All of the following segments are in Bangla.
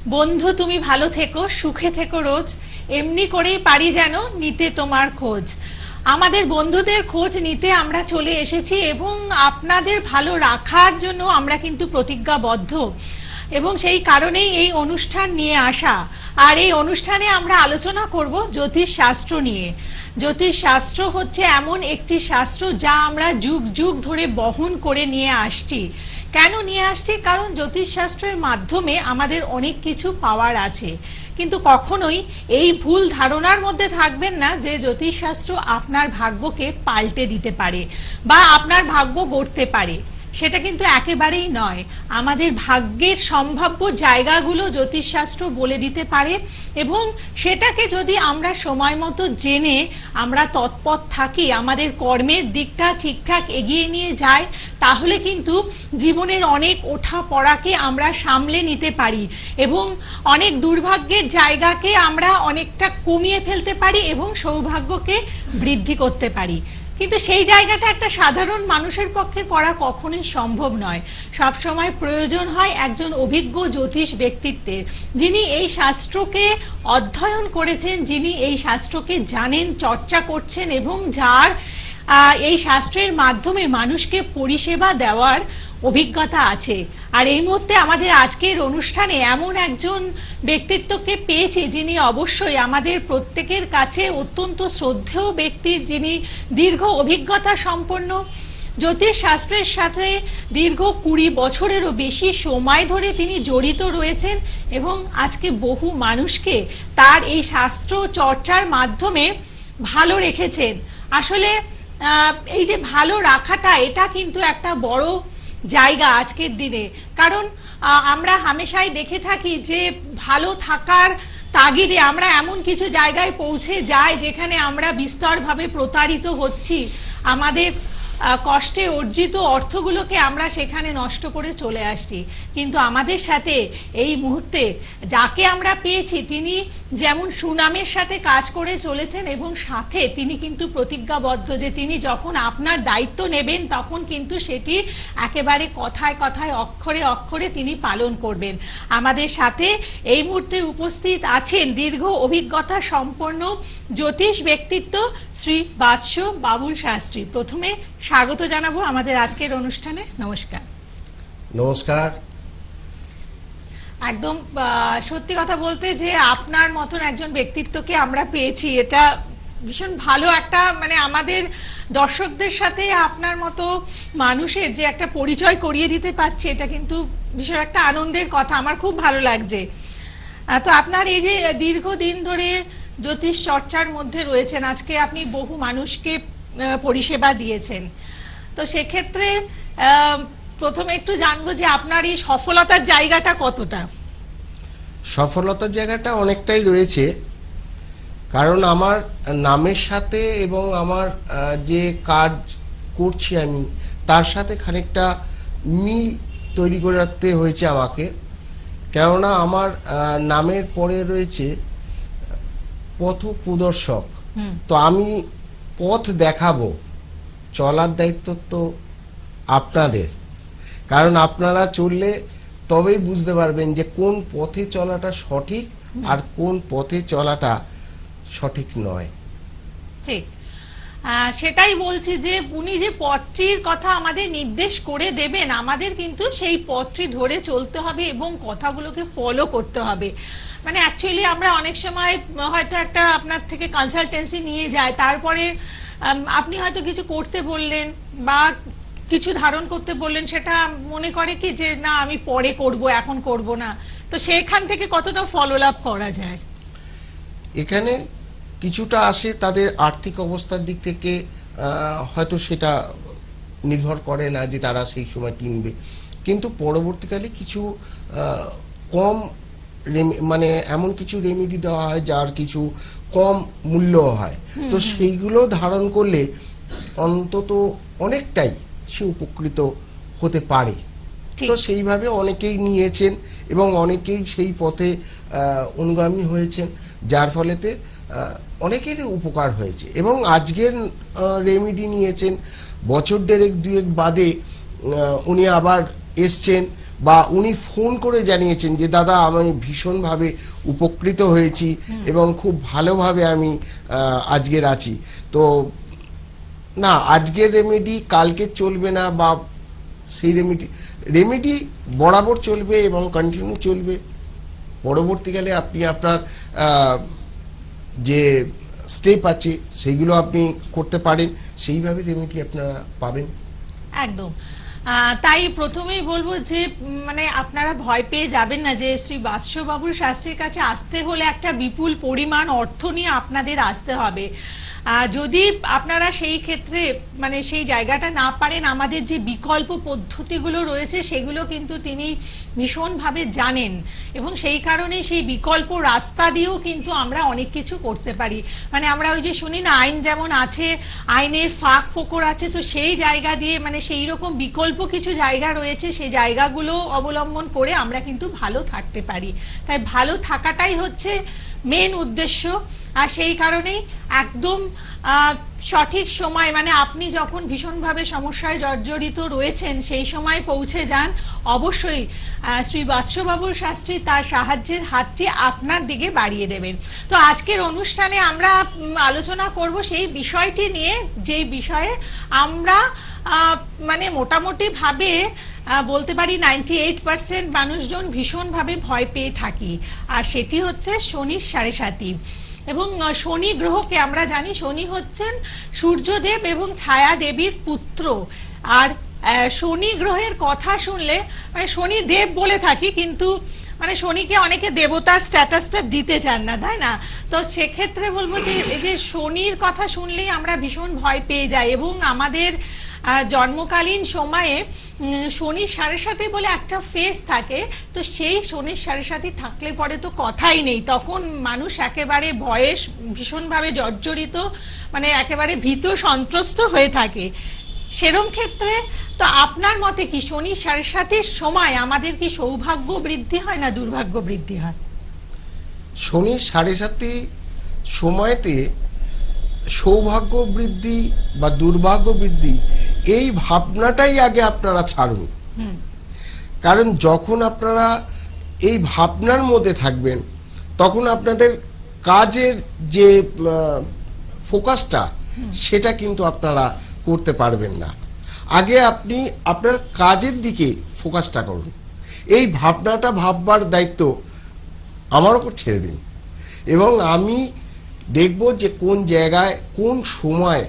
বন্ধু তুমি ভালো থেকো, সুখে থেকো রোজ, এমনি করেই পারি যেন নিতে তোমার খোঁজ। আমাদের বন্ধুদের খোঁজ নিতে আমরা চলে এসেছি এবং আপনাদের ভালো রাখার জন্য আমরা কিন্তু প্রতিজ্ঞাবদ্ধ, এবং সেই কারণেই এই অনুষ্ঠান নিয়ে আসা। আর এই অনুষ্ঠানে আমরা আলোচনা করব জ্যোতিষ শাস্ত্র নিয়ে। জ্যোতিষ শাস্ত্র হচ্ছে এমন একটি শাস্ত্র যা আমরা যুগ যুগ ধরে বহন করে নিয়ে আসছি। কেন নিয়ে আসছি? কারণ জ্যোতিষ শাস্ত্রের মাধ্যমে আমাদের অনেক কিছু পাওয়ার আছে, কিন্তু কখনোই এই ভুল ধারণার মধ্যে থাকবেন না যে জ্যোতিষ শাস্ত্র আপনার ভাগ্যকে পাল্টে দিতে পারে বা আপনার ভাগ্য গড়তে পারে। সেটা কিন্তু একেবারেই নয়। আমাদের ভাগ্যের সম্ভাব্য জায়গাগুলো জ্যোতিষশাস্ত্র বলে দিতে পারে, এবং সেটাকে যদি আমরা সময় মতো জেনে আমরা তৎপর থাকি, আমাদের কর্মের দিকটা ঠিকঠাক এগিয়ে নিয়ে যাই, তাহলে কিন্তু জীবনের অনেক ওঠা পড়াকে আমরা সামলে নিতে পারি এবং অনেক দুর্ভাগ্যের জায়গাকে আমরা অনেকটা কমিয়ে ফেলতে পারি এবং সৌভাগ্যকে বৃদ্ধি করতে পারি। কিন্তু সেই জায়গাটা একটা সাধারণ মানুষের পক্ষে করা কখনোই সম্ভব নয়। সব সময় প্রয়োজন হয় একজন অভিজ্ঞ জ্যোতিষ ব্যক্তিত্বের, যিনি এই শাস্ত্রকে অধ্যয়ন করেছেন, যিনি এই শাস্ত্রকে জানেন, চর্চা করছেন এবং যার এই শাস্ত্রের মাধ্যমে মানুষকে পরিষেবা দেওয়ার অভিজ্ঞতা আছে। আর এই মুহূর্তে আমাদের আজকের অনুষ্ঠানে এমন একজন ব্যক্তিত্বকে পেয়েছি যিনি অবশ্যই আমাদের প্রত্যেকের কাছে অত্যন্ত শ্রদ্ধেয় ব্যক্তি, যিনি দীর্ঘ অভিজ্ঞতা সম্পন্ন, জ্যোতিষ শাস্ত্রের সাথে দীর্ঘ 20 বছরেরও বেশি সময় ধরে তিনি জড়িত রয়েছেন এবং আজকে বহু মানুষকে তার এই শাস্ত্র চর্চার মাধ্যমে ভালো রেখেছেন। আসলে এই যে ভালো রাখাটা, এটা কিন্তু একটা বড় জায়গা আজকের দিনে। কারণ আমরা হামেশাই দেখে থাকি যে ভালো থাকার তাগিদে আমরা এমন কিছু জায়গায় পৌঁছে যাই যেখানে আমরা বিস্তরভাবে প্রতারিত হচ্ছি। আমাদের কষ্টে অর্জিত অর্থগুলোকে আমরা সেখানে নষ্ট করে চলে আসছি। কিন্তু আমাদের সাথে এই মুহূর্তে যাকে আমরা পেয়েছি, তিনি যেমন সুনামের সাথে কাজ করে চলেছেন এবং সাথে তিনি কিন্তু প্রতিজ্ঞাবদ্ধ যে তিনি যখন আপনার দায়িত্ব নেবেন তখন কিন্তু সেটি একেবারে কথায় কথায়, অক্ষরে অক্ষরে তিনি পালন করবেন। আমাদের সাথে এই মুহূর্তে উপস্থিত আছেন দীর্ঘ অভিজ্ঞতা সম্পন্ন জ্যোতিষ ব্যক্তিত্ব শ্রী বাৎস বাবুল শাস্ত্রী। প্রথমে স্বাগত জানাবো আমাদের আজকের অনুষ্ঠানে। নমস্কার। নমস্কার। একদম সত্যি কথা বলতে যে আপনার মতন একজন ব্যক্তিত্বকে আমরা পেয়েছি, এটা ভীষণ ভালো একটা, মানে আমাদের দর্শকদের সাথে আপনার মতো মানুষের যে একটা পরিচয় করিয়ে দিতে পারছে, এটা কিন্তু ভীষণ একটা আনন্দের কথা। আমার খুব ভালো লাগছে। তো আপনার এই যে দীর্ঘদিন ধরে জ্যোতিষ চর্চার মধ্যে রয়েছেন, আজকে আপনি বহু মানুষকে পরিষেবা দিয়েছেন, তো সেক্ষেত্রে প্রথমে একটু জানবো যে আপনার এই সফলতার জায়গাটা কতটা? সফলতার জায়গাটা অনেকটাই রয়েছে, কারণ আমার নামের সাথে এবং আমার যে কাজ করছি আমি তার সাথে খানিকটা মিল তৈরি করে রাখতে হয়েছে আমাকে। কেননা আমার নামের পরে রয়েছে পথ প্রদর্শক। তো আমি পথ দেখাবো, চলার দায়িত্ব তো আপনাদের, কারণ আপনারা চললে তবেই বুঝতে পারবেন যে কোন পথে চলাটা সঠিক আর কোন পথে চলাটা সঠিক নয়। ঠিক সেটাই বলছি যে উনি যে পথটির কথা আমাদের নির্দেশ করে দেবেন, আমাদের কিন্তু সেই পথটি ধরে চলতে হবে এবং কথাগুলোকে ফলো করতে হবে। মানে অ্যাকচুয়ালি আমরা অনেক সময় হয়তো একটা আপনার থেকে কনসালটেন্সি নিয়ে যায়, তারপরে আপনি হয়তো কিছু করতে বললেন বা কিছু ধারণ করতে বললেন, সেটা মনে করে কি যে না আমি পরে করব, এখন করব না। তো সেখান থেকে কতটা ফলো আপ করা যায়? এখানে কিছুটা আসে তাদের আর্থিক অবস্থার দিক থেকে, হয়তো সেটা নির্ভর করে না যে তারা সেই সময় কিনবে, কিন্তু পরবর্তীকালে কিছু কম মানে এমন কিছু রেমেডি দেওয়া হয় যার কিছু কম মূল্য হয়। তো সেইগুলো ধারণ করলে অন্তত অনেকটাই সে উপকৃত হতে পারে। তো সেইভাবে অনেকেই নিয়েছেন এবং অনেকেই সেই পথে অনুগামী হয়েছেন, যার ফলেতে অনেকেরই উপকার হয়েছে। এবং আজকের রেমেডি নিয়েছেন, বছর দেড়েক দুয়েক বাদে উনি আবার এসছেন বা উনি ফোন করে জানিয়েছেন যে দাদা আমি ভীষণভাবে উপকৃত হয়েছি এবং খুব ভালোভাবে আমি আজকের আছি, তো না আজকের রেমেডি কালকে চলবে না, বা সেই রেমেডি বরাবর চলবে এবং কন্টিনিউ চলবে। পরবর্তীকালে আপনি আপনার যে স্টেপ আছে সেইগুলো আপনি করতে পারেন, সেইভাবে রেমেডি আপনারা পাবেন। একদম। তাই প্রথমেই বলবো যে মানে আপনারা ভয় পেয়ে যাবেন না যে শ্রী বাদশবাবুর শাস্ত্রীর কাছে আসতে হলে একটা বিপুল পরিমাণ অর্থ নিয়ে আপনাদের আসতে হবে। যদি আপনারা সেই ক্ষেত্রে মানে সেই জায়গাটা না পারেন, আমাদের যে বিকল্প পদ্ধতিগুলো রয়েছে সেগুলো কিন্তু তিনি ভীষণভাবে জানেন, এবং সেই কারণে সেই বিকল্প রাস্তা দিয়েও কিন্তু আমরা অনেক কিছু করতে পারি। মানে আমরা ওই যে শুনি না, আইন যেমন আছে, আইনের ফাঁক ফোকর আছে, তো সেই জায়গা দিয়ে মানে সেই রকম বিকল্প কিছু জায়গা রয়েছে, সেই জায়গাগুলো অবলম্বন করে আমরা কিন্তু ভালো থাকতে পারি। তাই ভালো থাকাটাই হচ্ছে মেন উদ্দেশ্য। আর সেই কারণেই একদম সঠিক সময়, মানে আপনি যখন ভীষণভাবে সমস্যায় জর্জরিত রয়েছেন সেই সময় পৌঁছে যান, অবশ্যই শ্রী বাদশবাবুর শাস্ত্রী তার সাহায্যের হাতটি আপনার দিকে বাড়িয়ে দেবেন। তো আজকের অনুষ্ঠানে আমরা আলোচনা করব সেই বিষয়টি নিয়ে, যেই বিষয়ে আমরা মানে মোটামুটি ভাবে বলতে পারি 98% মানুষজন ভীষণভাবে ভয় পেয়ে থাকি, আর সেটি হচ্ছে শনির সাড়ে সাতি। এবং শনি গ্রহকে আমরা জানি শনি হচ্ছেন সূর্যদেব এবং ছায়া দেবীর পুত্র। আর শনি গ্রহের কথা শুনলে মানে শনি দেব বলে থাকি, কিন্তু মানে শনিকে অনেকে দেবতার স্ট্যাটাসটা দিতে চান না, তাই না? তো সেক্ষেত্রে বলবো যে এই যে শনির কথা শুনলেই আমরা ভীষণ ভয় পেয়ে যাই, এবং আমাদের জন্মকালীন সময়ে শনির সাড়ে সাথে বলে একটা ফেজ থাকে, তো সেই শনির সাড়ে সাথে থাকলে পরে তো কথাই নেই, তখন মানুষ একেবারে ভয়ে ভীষণভাবে জর্জরিত, মানে একেবারে ভীত সন্ত্রস্ত হয়ে থাকে। সেরম ক্ষেত্রে তো আপনার মতে কি শনির সাড়ে সাতের সময় আমাদের কি সৌভাগ্য বৃদ্ধি হয় না দুর্ভাগ্য বৃদ্ধি হয়? শনির সাড়ে সাতি সময়তে সৌভাগ্য বৃদ্ধি বা দুর্ভাগ্য বৃদ্ধি এই ভাবনাটাই আগে আপনারা ছাড়ুন। কারণ যখন আপনারা এই ভাবনার মধ্যে থাকবেন তখন আপনাদের কাজের যে ফোকাসটা সেটা কিন্তু আপনারা করতে পারবেন না। আগে আপনি আপনার কাজের দিকে ফোকাসটা করুন, এই ভাবনাটা ভাববার দায়িত্ব আমার উপর ছেড়ে দিন, এবং আমি দেখব যে কোন জায়গায় কোন সময়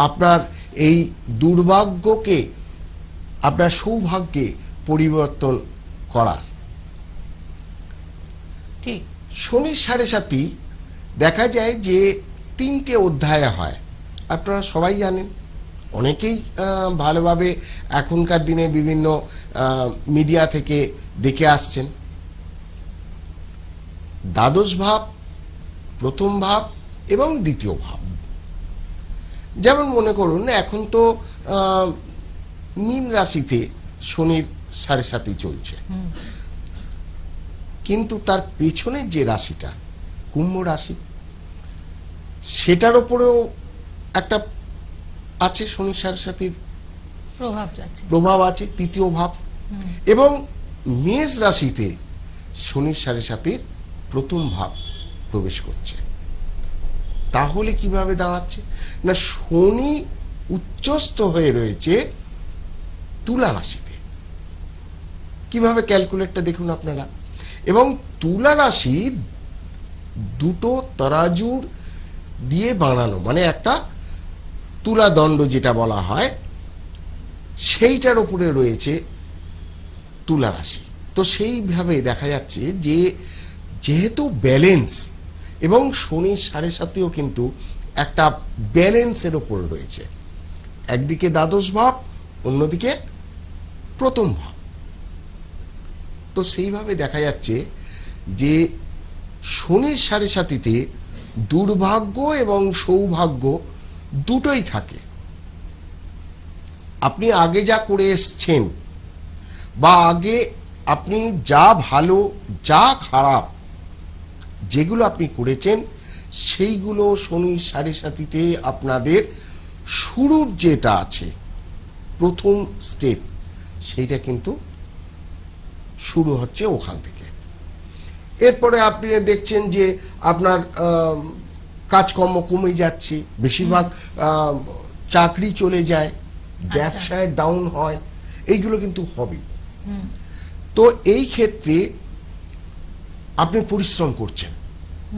আপনার এই দুর্ভাগ্যকে আপনার সৌভাগ্যে পরিবর্তন করার। ঠিক। শনির সাড়ে সাতি দেখা যায় যে 3টে অধ্যায় হয়, আপনারা সবাই জানেন, অনেকেই ভালোভাবে এখনকার দিনে বিভিন্ন মিডিয়া থেকে দেখে আসছেন। দ্বাদশ ভাব, প্রথম ভাব এবং দ্বিতীয় ভাব। যেমন মনে করুন এখন তো মীন রাশিতে শনির সাড়ে সাতি চলছে, কিন্তু তার পেছনের যে রাশিটা কুম্ভ রাশি, সেটার উপরেও একটা আছে শনির সাড়ে সাতির প্রভাব আছে, তৃতীয় ভাব। এবং মেষ রাশিতে শনির সাড়ে সাতির প্রথম ভাব প্রবেশ করছে। তাহলে কিভাবে দাঁড়াচ্ছে না, শনি উচ্চস্থ হয়ে রয়েছে তুলা রাশিতে। কিভাবে ক্যালকুলেটটা দেখুন আপনারা, এবং তুলা রাশি দুটো তরাজুর দিয়ে বানানো, মানে একটা তুলা দণ্ড যেটা বলা হয় সেইটার উপরে রয়েছে তুলা রাশি। তো সেইভাবে দেখা যাচ্ছে যে যেহেতু ব্যালেন্স, এবং শনির সাড়ে সাতিও কিন্তু একটা ব্যালেন্সের ওপর রয়েছে, একদিকে দ্বাদশ ভাব অন্যদিকে প্রথম ভাব। তো সেইভাবে দেখা যাচ্ছে যে শনির সাড়ে সাতিতে দুর্ভাগ্য এবং সৌভাগ্য দুটোই থাকে। আপনি আগে যা করে এসছেন, বা আগে আপনি যা ভালো যা খারাপ যেগুলো আপনি করেছেন, সেইগুলো শনির সাড়ে সাতিতে আপনাদের শুরুর যেটা আছে প্রথম স্টেপ, সেইটা কিন্তু শুরু হচ্ছে ওখান থেকে। এরপরে আপনি দেখছেন যে আপনার কাজকর্ম কমে যাচ্ছে, বেশিরভাগ চাকরি চলে যায়, ব্যবসায় ডাউন হয়, এইগুলো কিন্তু হবে। তো এই ক্ষেত্রে আপনি পরিশ্রম করছেন,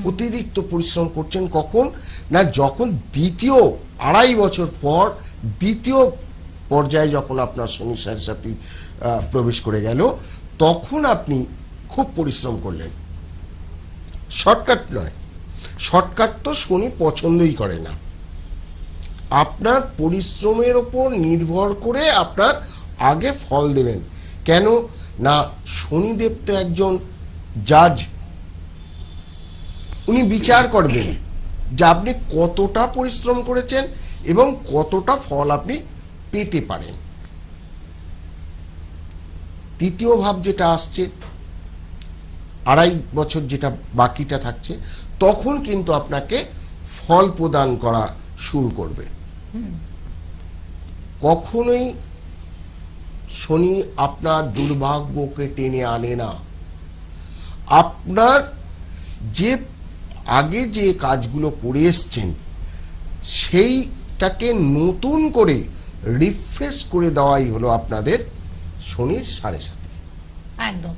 অতিরিক্ত পরিশ্রম করছেন। কখন না, যখন দ্বিতীয় 2.5 বছর পর দ্বিতীয় পর্যায়ে যখন আপনার শনি সাড়ে সাথী প্রবেশ করে গেল, তখন আপনি খুব পরিশ্রম করলেন। শর্টকাট নয়, শর্টকাট তো শনি পছন্দই করে না। আপনার পরিশ্রমের ওপর নির্ভর করে আপনার আগে ফল দেবেন। কেন না, শনিদেব তো একজন জাজ, উনি বিচার করবেন যে আপনি কতটা পরিশ্রম করেছেন এবং কতটা ফল আপনি পেতে পারেন। তৃতীয় ভাব যেটা আসছে, 2.5 বছর যেটা বাকিটা থাকছে, তখন কিন্তু আপনাকে ফল প্রদান করা শুরু করবে। কখনোই শনি আপনার দুর্ভাগ্যকে টেনে আনে না। আপনার যে আগে যে কাজগুলো করে এসছেন সেইটাকে নতুন করে রিফ্রেশ করে দেওয়াই হলো আপনাদের শনির সাড়ে সাথী। একদম।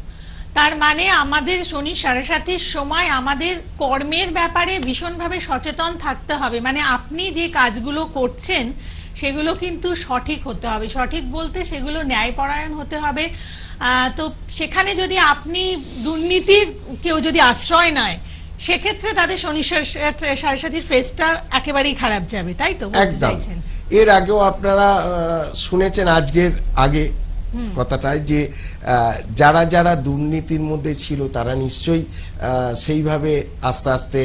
তার মানে আমাদের শনি সাড়ে সাথীর সময় আমাদের কর্মের ব্যাপারে ভীষণভাবে সচেতন থাকতে হবে। মানে আপনি যে কাজগুলো করছেন সেগুলো কিন্তু সঠিক হতে হবে। সঠিক বলতে সেগুলো ন্যায়পরায়ণ হতে হবে। তো সেখানে যদি আপনি দুর্নীতির কেউ যদি আশ্রয় নেয়, সেক্ষেত্রে তাদের শনি সাড়ে সাথীর ফেসটা একেবারেই খারাপ যাবে, তাই তো বলতে একদম। চাইছেন? এর আগেও আপনারা শুনেছেন আজকের আগে কথাটায় যে যারা যারা দুর্নীতির মধ্যে ছিল তারা নিশ্চয়ই সেইভাবে আস্তে আস্তে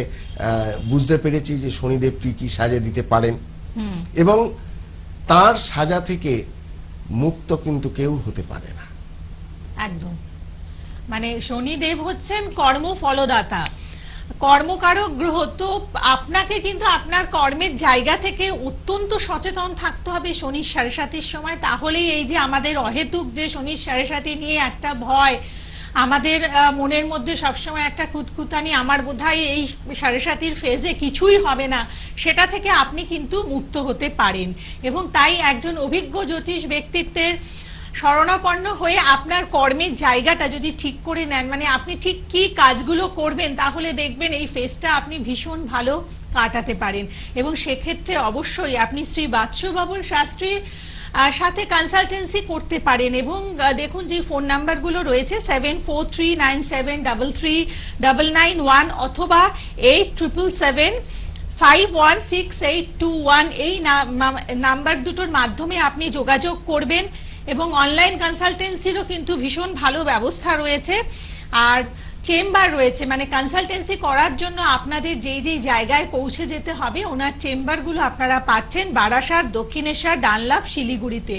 বুঝতে পেরেছি যে শনিদেব কি কি সাজা দিতে পারেন, এবং তার সাজা থেকে মুক্ত কিন্তু কেউ হতে পারে না। একদম। মানে শনিদেব হচ্ছেন কর্মফলদাতা, কর্মকারক গ্রহ। তো আপনাকে কিন্তু আপনার কর্মের জায়গা থেকে অত্যন্ত সচেতন থাকতে হবে শনির সাড়ে সাথীর সময়। তাহলেই এই যে আমাদের অহেতুক যে শনির সাড়ে সাথী নিয়ে একটা ভয়, আমাদের মনের মধ্যে সবসময় একটা কুতকুতানি, আমার বোধহয় এই সাড়ে সাথীর ফেজে কিছুই হবে না, সেটা থেকে আপনি কিন্তু মুক্ত হতে পারেন। এবং তাই একজন অভিজ্ঞ জ্যোতিষ ব্যক্তিত্বের শরণাপন্ন হয়ে আপনার কর্মের জায়গাটা যদি ঠিক করে নেন, মানে আপনি ঠিক কি কাজগুলো করবেন, তাহলে দেখবেন এই ফেজটা আপনি ভীষণ ভালো কাটাতে পারেন। এবং সেক্ষেত্রে অবশ্যই আপনি শ্রী বাৎসবাবুল শাস্ত্রীর সাথে কনসালটেন্সি করতে পারেন। এবং দেখুন যে ফোন নাম্বারগুলো রয়েছে 7437933991 অথবা 8777516821, এই নাম্বার দুটোর মাধ্যমে আপনি যোগাযোগ করবেন। এবং অনলাইন কনসালটেন্সিরও কিন্তু ভীষণ ভালো ব্যবস্থা রয়েছে, আর চেম্বার রয়েছে। মানে কনসালটেন্সি করার জন্য আপনাদের যেই যেই জায়গায় পৌঁছে যেতে হবে, ওনার চেম্বারগুলো আপনারা পাচ্ছেন বারাসাত, দক্ষিণেশ্বর, ডানলাভ, শিলিগুড়িতে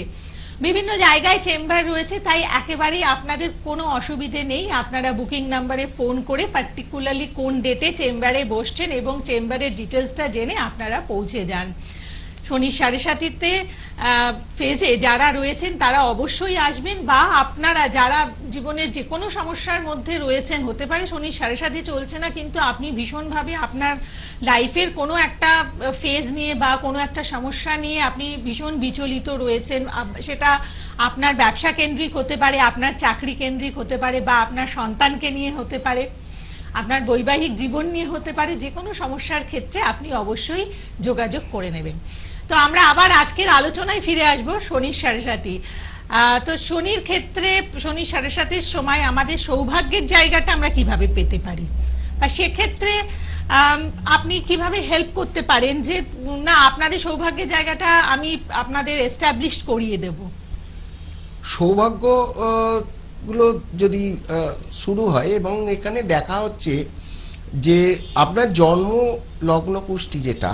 বিভিন্ন জায়গায় চেম্বার রয়েছে। তাই একেবারেই আপনাদের কোনো অসুবিধে নেই। আপনারা বুকিং নাম্বারে ফোন করে পার্টিকুলারলি কোন ডেটে চেম্বারে বসছেন এবং চেম্বারের ডিটেলসটা জেনে আপনারা পৌঁছে যান। শনির সাড়ে সাথীতে ফেজে যারা রয়েছেন তারা অবশ্যই আসবেন, বা আপনারা যারা জীবনের যে কোনো সমস্যার মধ্যে রয়েছেন, হতে পারে শনির সাড়ে সাথী চলছে না কিন্তু আপনি ভীষণভাবে আপনার লাইফের কোনো একটা ফেজ নিয়ে বা কোনো একটা সমস্যা নিয়ে আপনি ভীষণ বিচলিত রয়েছেন। সেটা আপনার ব্যবসা কেন্দ্রিক হতে পারে, আপনার চাকরি কেন্দ্রিক হতে পারে, বা আপনার সন্তানকে নিয়ে হতে পারে, আপনার বৈবাহিক জীবন নিয়ে হতে পারে। যে কোনো সমস্যার ক্ষেত্রে আপনি অবশ্যই যোগাযোগ করে নেবেন। তো আমরা আবার আজকের আলোচনায় ফিরে আসব শনির সাড়ে সাথী। তো শনির ক্ষেত্রে শনির সাড়ে সাথীর সময় আমাদের সৌভাগ্যের জায়গাটা আমরা কিভাবে পেতে পারি, বা সেক্ষেত্রে আপনি কিভাবে হেল্প করতে পারেন যে না আপনাদের সৌভাগ্যের জায়গাটা আমি আপনাদের এস্টাবলিশ করিয়ে দেব? সৌভাগ্য গুলো যদি শুরু হয়, এবং এখানে দেখা হচ্ছে যে আপনার জন্ম লগ্ন কুষ্টি যেটা,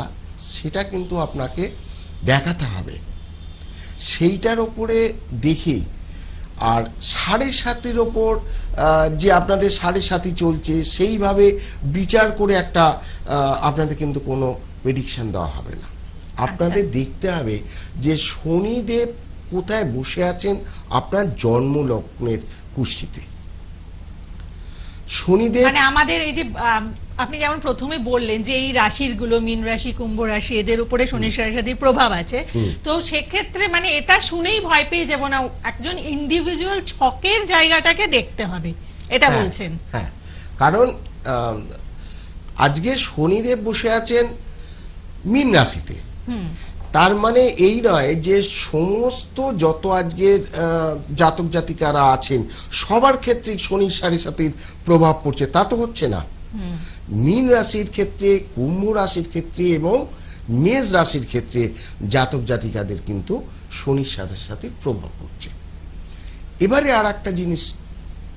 সেটা কিন্তু আপনাকে দেখাতে হবে, সেইটার ওপরে দেখে। আর সাড়ে সাতির ওপর যে আপনাদের সাড়ে সাতি চলছে সেইভাবে বিচার করে একটা আপনাদের কিন্তু কোনো প্রেডিকশন দেওয়া হবে না। আপনাদের দেখতে হবে যে শনিদেব কোথায় বসে আছেন আপনার জন্ম লগ্নের কুষ্টিতে। শনিদেব মানে আমাদের এই যে আপনি যেমন প্রথমে বললেন যে এই রাশির গুলো মীন রাশি, কুম্ভ রাশি, এদের উপরে শনি সাড়ে প্রভাব আছে, তো সেক্ষেত্রে মানে এটা শুনেই ভয় পেয়ে যাব না, একজন ইন্ডিভিজুয়াল ছকের জায়গাটাকে দেখতে হবে, এটা হ্যাঁ, বলছেন? হ্যাঁ, কারণ আজকে শনিদেব বসে আছেন মীন রাশিতে। তার মানে এই নয় যে সমস্ত যত আজকের জাতক জাতিকারা আছেন সবার ক্ষেত্রে শনির সাড়ে সাতির প্রভাব পড়ছে, তা তো হচ্ছে না। মীন রাশির ক্ষেত্রে, কুম্ভ রাশির ক্ষেত্রে এবং মেষ রাশির ক্ষেত্রে জাতক জাতিকাদের কিন্তু শনির সাথে সাথে প্রভাব পড়ছে। এবারে আর একটা জিনিস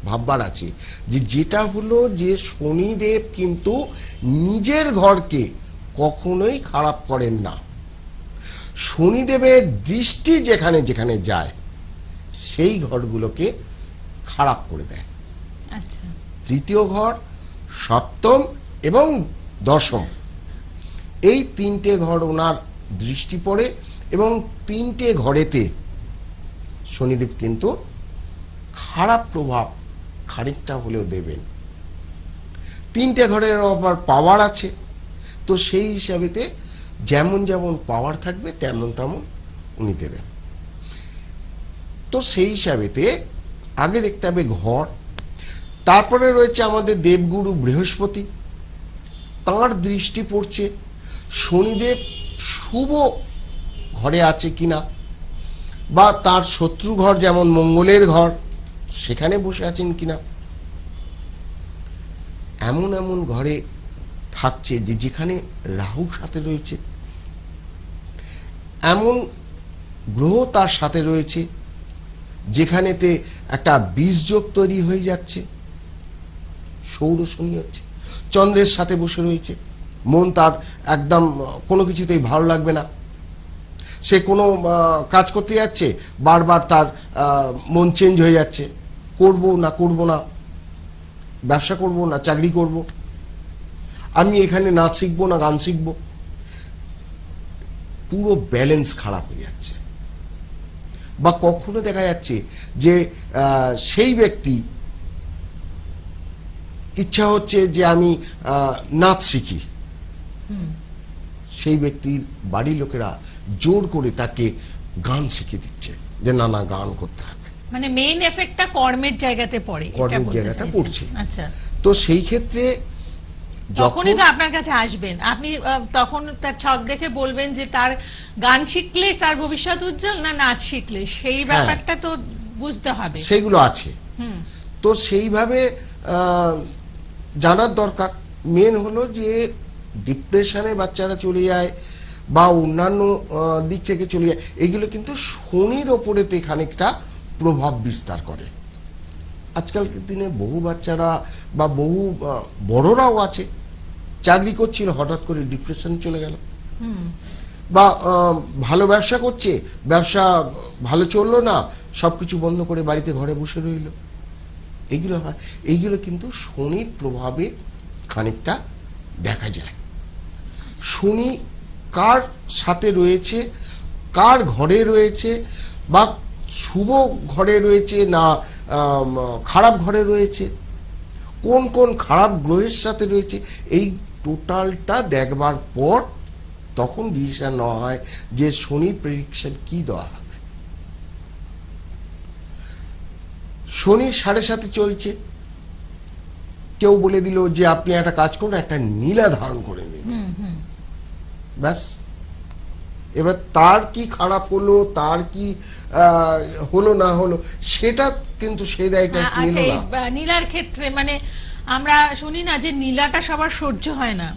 ভাববার আছে, যে যেটা হলো যে শনিদেব কিন্তু নিজের ঘরকে কখনোই খারাপ করেন না। শনিদেবের দৃষ্টি যেখানে যেখানে যায় সেই ঘরগুলোকে খারাপ করে দেয়। আচ্ছা, তৃতীয় ঘর, সপ্তম এবং দশম, এই তিনটে ঘর ওনার দৃষ্টি পড়ে এবং তিনটে ঘরেতে শনিদেব কিন্তু খারাপ প্রভাব খানিকটা হলেও দেবেন। তিনটে ঘরের আবার পাওয়ার আছে, তো সেই হিসাবেতে যেমন যেমন পাওয়ার থাকবে তেমন তেমন উনি দেবেন। তো সেই হিসাবেতে আগে দেখতে হবে ঘর। তারপরে রয়েছে আমাদের দেবগুরু বৃহস্পতি, তাঁর দৃষ্টি পড়ছে শনিদেব শুভ ঘরে আছে কিনা, বা তার শত্রু ঘর যেমন মঙ্গলের ঘর সেখানে বসে আছেন কিনা। এমন এমন ঘরে থাকছে যে যেখানে রাহু সাথে রয়েছে, এমন গ্রহ তার সাথে রয়েছে যেখানেতে একটা বীজযোগ তৈরি হয়ে যাচ্ছে, সৌর শনি হচ্ছে, চন্দ্রের সাথে বসে রয়েছে। মন তার একদম কোনো কিছুতেই ভালো লাগবে না, সে কোনো কাজ করতে যাচ্ছে বারবার তার মন চেঞ্জ হয়ে যাচ্ছে, করব না করব না, ব্যবসা করব না চাকরি করব, আমি এখানে নাচ শিখবো না গান শিখবো, পুরো ব্যালেন্স খারাপ হয়ে যাচ্ছে। বা কখনো দেখা যাচ্ছে যে সেই ব্যক্তি ইচ্ছা হচ্ছে যে আমি নাচ শিখি, সেই ব্যক্তির বাড়ির লোকেরা জোর করে তাকে গান শিখিয়ে দিচ্ছে যে না না গান করতে হবে, মানে মেইন এফেক্টটা কর্মের জায়গাতে পড়ে, এটা কর্মের বলতে জায়গাটা চাইছেন। পড়ছে। আচ্ছা, তো সেই ক্ষেত্রে তখনই তো আপনার কাছে আসবেন, আপনি তখন তার ছক দেখে বলবেন যে তার গান শিখলে তার ভবিষ্যৎ উজ্জ্বল, না নাচ শিখলে, সেই ব্যাপারটা তো বুঝতে হবে। সেগুলো আছে, তো সেইভাবে জানার দরকার। মেন হলো যে ডিপ্রেশনে বাচ্চারা চলে যায় বা অন্যান্য দিক থেকে চলে যায়, এগুলো কিন্তু শনির ওপরেতে খানিকটা প্রভাব বিস্তার করে। আজকালকার দিনে বহু বাচ্চারা বা বহু বড়রাও আছে, চাকরি করছিল হঠাৎ করে ডিপ্রেশন চলে গেল, বা ভালো ব্যবসা করছে, ব্যবসা ভালো চললো না, সবকিছু বন্ধ করে বাড়িতে ঘরে বসে রইল। এইগুলো হয়, এইগুলো কিন্তু শনির প্রভাবে খানিকটা দেখা যায়। শনি কার সাথে রয়েছে, কার ঘরে রয়েছে, বা শুভ ঘরে রয়েছে না খারাপ ঘরে রয়েছে, কোন কোন খারাপ গ্রহের সাথে রয়েছে, এই টোটালটা দেখবার পর তখন ডিসিশন নেওয়া হয় যে শনির প্রেডিকশন কি দেওয়া হবে। শনি 7.5 চলছে, কেউ বলে দিল যে আপনি একটা কাজ করুন, একটা নীলা ধারণ করে নিন, ব্যাস। এবার তার কি খারাপ হলো, তার কি হলো না হলো, সেটা কিন্তু সেই দায়টা নিল না। নীলার ক্ষেত্রে মানে আমরা শুনি না যে নীলাটা সবার সহ্য হয় না,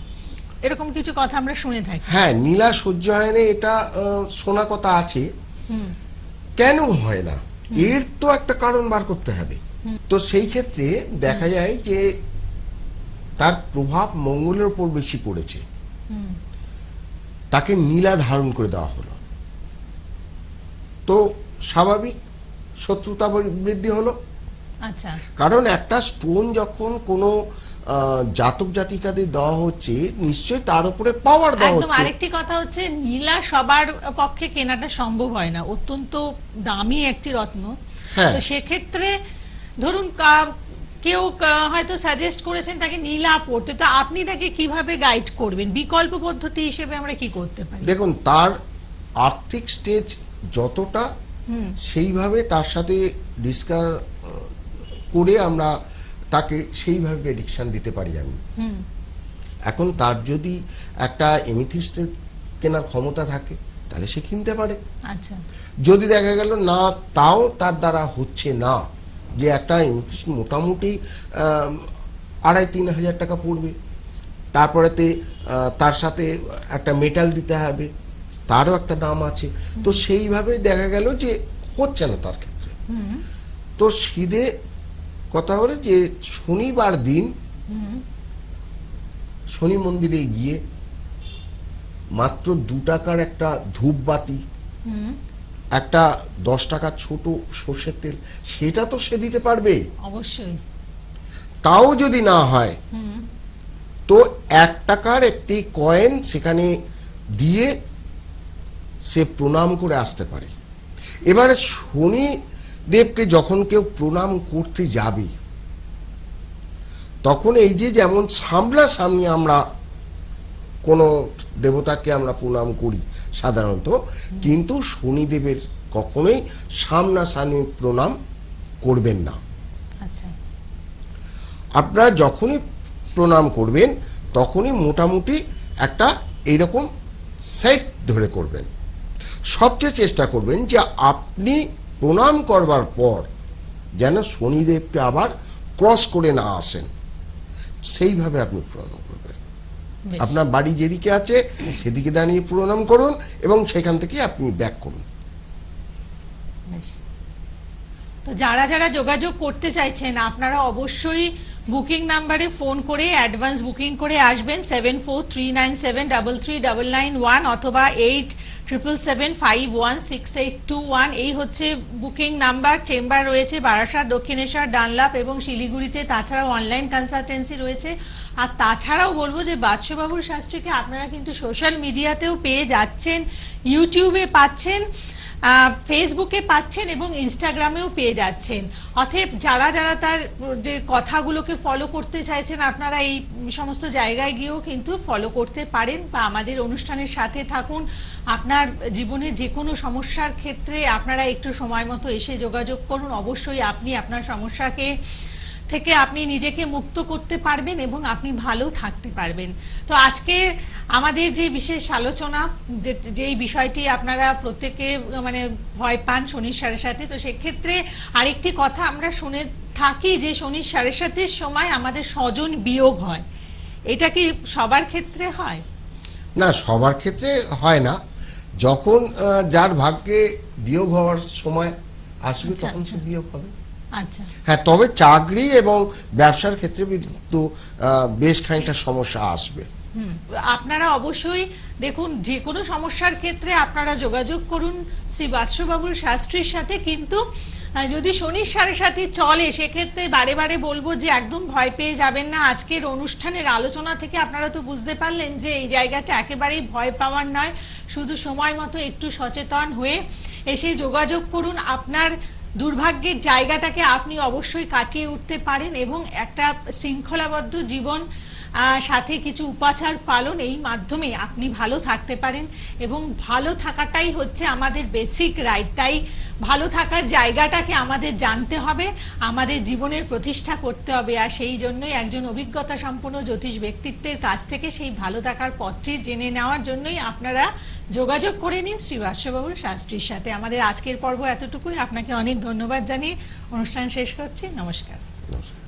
এরকম কিছু কথা আমরা শুনে থাকি। হ্যাঁ, নীলা সহ্য হয় না, এটা শোনা কথা আছে। কেন হয় না, এর তো একটা কারণ বার করতে হবে। তো সেই ক্ষেত্রে দেখা যায় যে তার প্রভাব মঙ্গলের উপর বেশি পড়েছে, তাকে নীলা ধারণ করে দেওয়া হলো, তো স্বাভাবিক শত্রুতা বৃদ্ধি হলো। আচ্ছা, কারণ একটা স্টোন যখন কোনো জাতক জাতিকাদের দেওয়া হচ্ছে, নিশ্চয়ই তার উপরে পাওয়ার দেওয়া একদম। হচ্ছে। আরেকটি কথা হচ্ছে নীলা সবার পক্ষে কেনাটা সম্ভব হয় না, অত্যন্ত দামি একটি রত্ন। হ্যাঁ। তো সেক্ষেত্রে ধরুন কেউ হয়তো সাজেস্ট করেছেন তাকে নীলা পড়তে, তো আপনি তাকে কিভাবে গাইড করবেন? বিকল্প পদ্ধতি হিসেবে আমরা কি করতে পারি? দেখুন, তার আর্থিক স্টেজ যতটা সেইভাবে তার সাথে ডিসকাস করে আমরা তাকে সেইভাবে প্রেডিকশন দিতে পারি আমি। এখন তার যদি একটা এমিথিস্টের কেনার ক্ষমতা থাকে তাহলে সে কিনতে পারে। আচ্ছা, যদি দেখা গেল না তাও তার দ্বারা হচ্ছে না, যে একটা এমিথিস্ট মোটামুটি 2,500-3,000 টাকা পড়বে, তারপরেতে তার সাথে একটা মেটাল দিতে হবে, তারও একটা দাম আছে, তো সেইভাবে দেখা গেল যে হচ্ছে না তার ক্ষেত্রে। তো সিধে কথা হলো যে শনিবার দিন শনি মন্দিরে গিয়ে মাত্র 2 টাকার একটা ধূপবাতি, একটা 10 টাকা ছোট সর্ষের তেল, সেটা তো সে দিতে পারবে। অবশ্যই। তাও যদি না হয় তো 1 টাকার একটি কয়েন সেখানে দিয়ে সে প্রণাম করে আসতে পারে। এবারে শনি দেবকে যখন কেউ প্রণাম করতে যাবে তখন এই যে যেমন সামনাসামনি আমরা কোনো দেবতাকে আমরা প্রণাম করি সাধারণত, কিন্তু শনিদেবের কখনোই সামনাসামনি প্রণাম করবেন না। আচ্ছা, আপনারা যখনই প্রণাম করবেন তখনই মোটামুটি একটা এইরকম সাইড ধরে করবেন। সবচেয়ে চেষ্টা করবেন যে আপনি প্রণাম করবার পর যেন শনিদেবকে আবার ক্রস করে না আসেন, সেইভাবে আপনি প্রণাম করবেন। বেশ। আপনার বাড়ি যেদিকে আছে সেদিকে দাঁড়িয়ে প্রণাম করুন এবং সেখান থেকে আপনি ব্যাক করুন। বেশ। তো যারা যারা যোগাযোগ করতে চাইছেন আপনারা অবশ্যই বুকিং নাম্বারে ফোন করে অ্যাডভান্স বুকিং করে আসবেন 7439733991 অথবা 8777516821। এই হচ্ছে বুকিং নাম্বার। চেম্বার রয়েছে বারাসাত, দক্ষিণেশ্বর, ডানলাপ এবং শিলিগুড়িতে। তাছাড়াও অনলাইন কনসালটেন্সি রয়েছে। আর তাছাড়াও বলবো যে বাদশাহবাবুর শাস্ত্রীকে আপনারা কিন্তু সোশ্যাল মিডিয়াতেও পেয়ে যাচ্ছেন, ইউটিউবে পাচ্ছেন, ফেসবুকে পাচ্ছেন এবং ইনস্টাগ্রামেও পেয়ে যাচ্ছেন। অতএব যারা যারা তার যে কথাগুলোকে ফলো করতে চাইছেন আপনারা এই সমস্ত জায়গায় গিয়েও কিন্তু ফলো করতে পারেন বা আমাদের অনুষ্ঠানের সাথে থাকুন। আপনার জীবনের যে কোনো সমস্যার ক্ষেত্রে আপনারা একটু সময় মতো এসে যোগাযোগ করুন। অবশ্যই আপনি আপনার সমস্যাকে থেকে আপনি নিজেকে মুক্ত করতে পারবেন এবং আপনি ভালো থাকতে পারবেন। তো আজকে আমাদের যে বিশেষ আলোচনা, যেই বিষয়টি আপনারা প্রত্যেকে মানে ভয় পান শনির সাড়ে সাথে, তো সেক্ষেত্রে আরেকটি কথা আমরা শুনে থাকি যে শনির সাড়ে সাতের সময় আমাদের স্বজন বিয়োগ হয়। এটা কি সবার ক্ষেত্রে হয়? না, সবার ক্ষেত্রে হয় না। যখন যার ভাগ্যে বিয়োগ হওয়ার সময় আসবে তখন সে বিয়োগ হবে। আচ্ছা, হ্যাঁ, তবে চাকরি এবং ব্যবসার ক্ষেত্রে কিন্তু বেশ খানিকটা সমস্যা আসবে। আপনারা অবশ্যই দেখুন যে কোনো সমস্যার ক্ষেত্রে আপনারা যোগাযোগ করুন শ্রী বাদশাহবাবুর শাস্ত্রীর সাথে। কিন্তু যদি শনির সাড়ে সাথে চলে সেক্ষেত্রে বারে বারে বলবো যে একদম ভয় পেয়ে যাবেন না। আজকের অনুষ্ঠানের আলোচনা থেকে আপনারা তো বুঝতে পারলেন যে এই জায়গাটা একেবারেই ভয় পাওয়ার নয়। শুধু সময় মতো একটু সচেতন হয়ে এসে যোগাযোগ করুন। আপনার দুর্ভাগ্যের জায়গাটাকে আপনি অবশ্যই কাটিয়ে উঠতে পারেন এবং একটা শৃঙ্খলাবদ্ধ জীবন সাথে কিছু উপাচার পালন, এই মাধ্যমে আপনি ভালো থাকতে পারেন। এবং ভালো থাকাটাই হচ্ছে আমাদের বেসিক রাইট। তাই ভালো থাকার জায়গাটাকে আমাদের জানতে হবে, আমাদের জীবনের প্রতিষ্ঠা করতে হবে। আর সেই জন্যই একজন অভিজ্ঞতা সম্পন্ন জ্যোতিষ ব্যক্তিত্বের কাছ থেকে সেই ভালো থাকার পথটি জেনে নেওয়ার জন্যই আপনারা যোগাযোগ করে নিন শ্রী বাদশাহবাবুর শাস্ত্রীর সাথে। আমাদের আজকের পর্ব এতটুকুই। আপনাকে অনেক ধন্যবাদ জানিয়ে অনুষ্ঠান শেষ করছি। নমস্কার। নমস্কার।